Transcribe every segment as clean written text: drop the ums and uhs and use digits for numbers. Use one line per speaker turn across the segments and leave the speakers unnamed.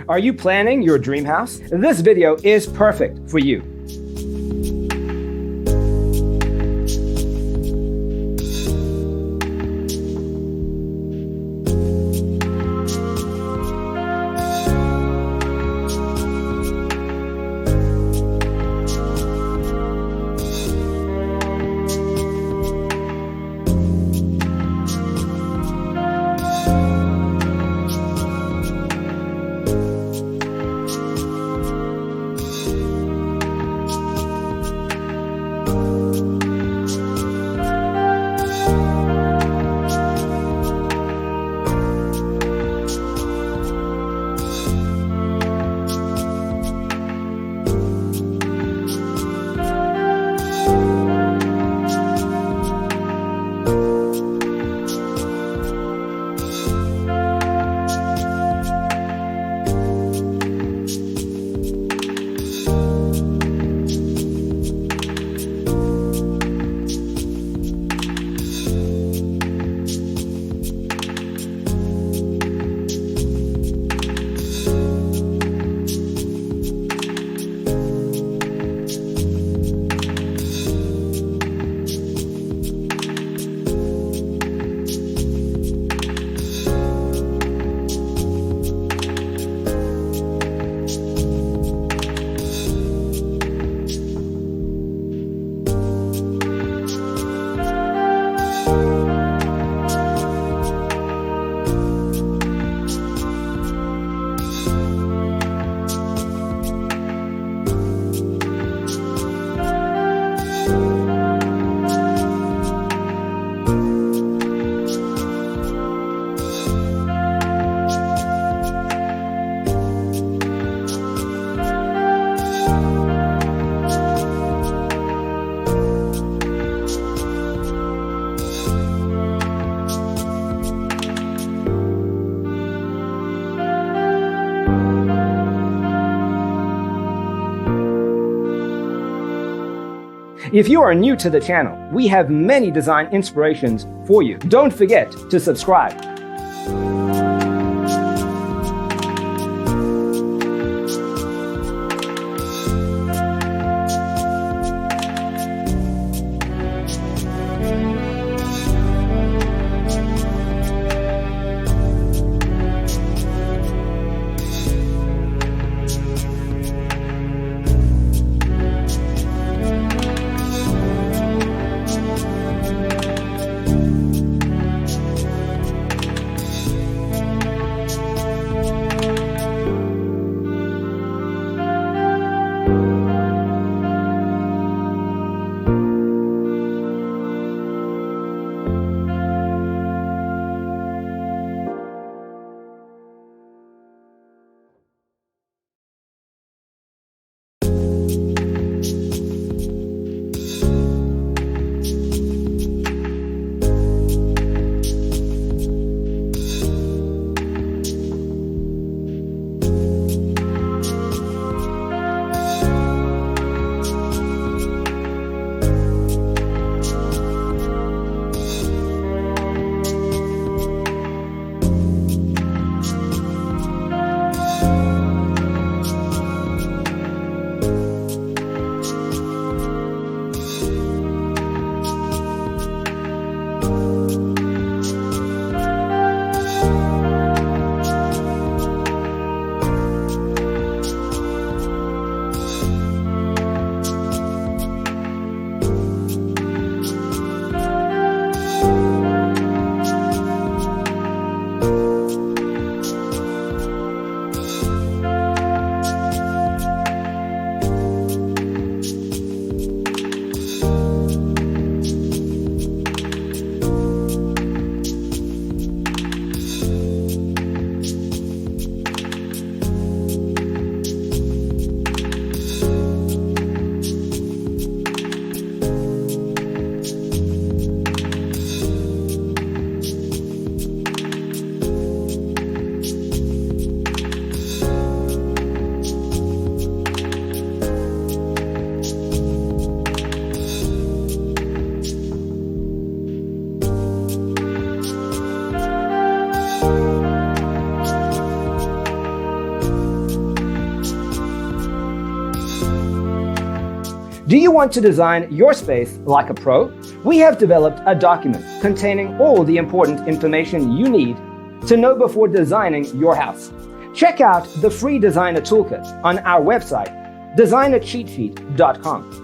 Are you planning your dream house? This video is perfect for you. If you are new to the channel, we have many design inspirations for you. Don't forget to subscribe. Do you want to design your space like a pro? We have developed a document containing all the important information you need to know before designing your house. Check out the free designer toolkit on our website, designercheatsheet.com.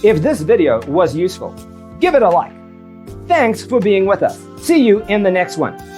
If this video was useful, give it a like. Thanks for being with us. See you in the next one.